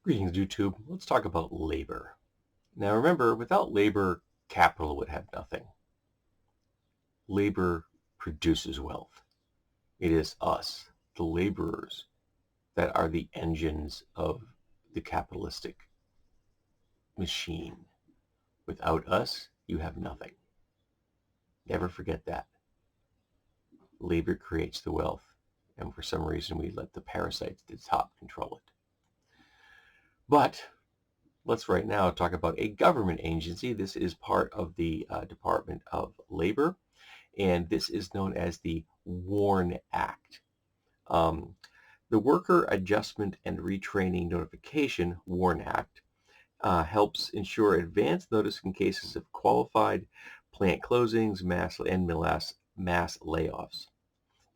Greetings, YouTube. Let's talk about labor. Now remember, without labor, capital would have nothing. Labor produces wealth. It is us, the laborers, that are the engines of the capitalistic machine. Without us, you have nothing. Never forget that. Labor creates the wealth, and for some reason we let the parasites at the top control it. But let's right now talk about a government agency. This is part of the Department of Labor, and this is known as the WARN Act. The Worker Adjustment and Retraining Notification, WARN Act, helps ensure advance notice in cases of qualified plant closings, mass layoffs.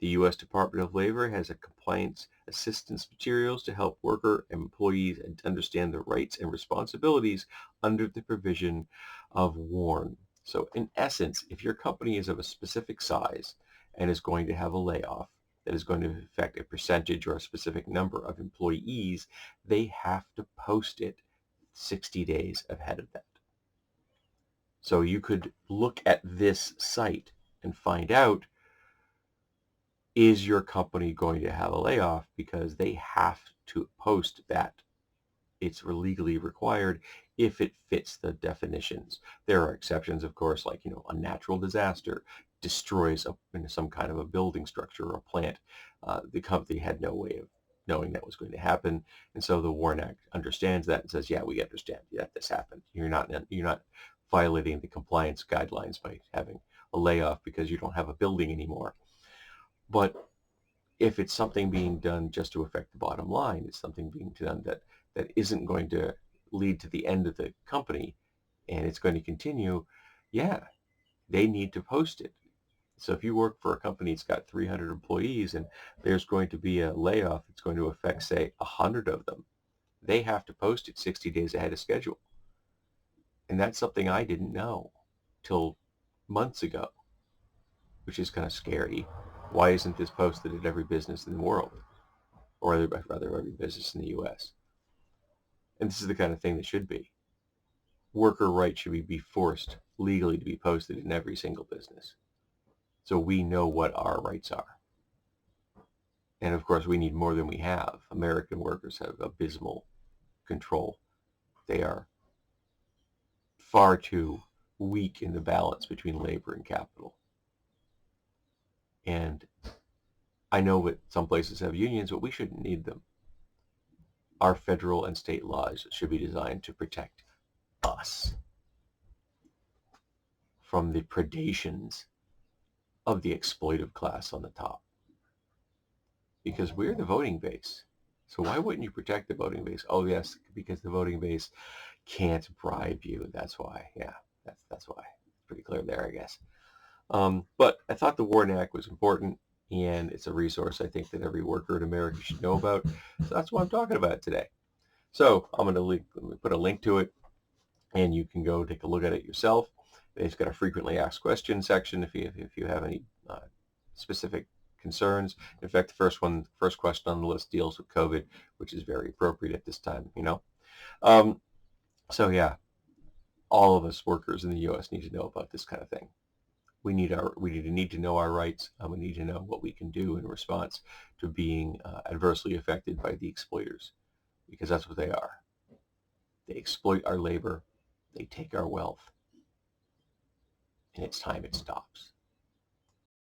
The U.S. Department of Labor has a compliance assistance materials to help worker and employees understand their rights and responsibilities under the provision of WARN. So in essence, if your company is of a specific size and is going to have a layoff that is going to affect a percentage or a specific number of employees, they have to post it 60 days ahead of that. So you could look at this site and find out, is your company going to have a layoff, because they have to post that. It's legally required if it fits the definitions. There are exceptions, of course, like a natural disaster destroys some kind of a building structure or a plant. The company had no way of knowing that was going to happen, and so the WARN Act understands that and says, yeah, we understand that this happened. You're not violating the compliance guidelines by having a layoff because you don't have a building anymore. But if it's something being done just to affect the bottom line, it's something being done that isn't going to lead to the end of the company and it's going to continue, yeah, they need to post it. So if you work for a company that's got 300 employees and there's going to be a layoff that's going to affect, say, 100 of them, they have to post it 60 days ahead of schedule. And that's something I didn't know till months ago, which is kind of scary. Why isn't this posted at every business in the world? Or rather every business in the U.S.? And this is the kind of thing that should be. Worker rights should be forced legally to be posted in every single business, so we know what our rights are. And of course, we need more than we have. American workers have abysmal control. They are far too weak in the balance between labor and capital. And I know that some places have unions, but we shouldn't need them. Our federal and state laws should be designed to protect us from the predations of the exploitive class on the top. Because we're the voting base. So why wouldn't you protect the voting base? Oh yes, because the voting base can't bribe you. That's why. Yeah, that's why. Pretty clear there, I guess. But I thought the WARN Act was important, and it's a resource I think that every worker in America should know about. So that's why I'm talking about it today. So I'm going to put a link to it, and you can go take a look at it yourself. It's got a frequently asked questions section if you have any specific concerns. In fact, the first question on the list deals with COVID, which is very appropriate at this time, So yeah, all of us workers in the U.S. need to know about this kind of thing. We need to know our rights. We need to know what we can do in response to being adversely affected by the exploiters, because that's what they are. They exploit our labor. They take our wealth. And it's time it stops.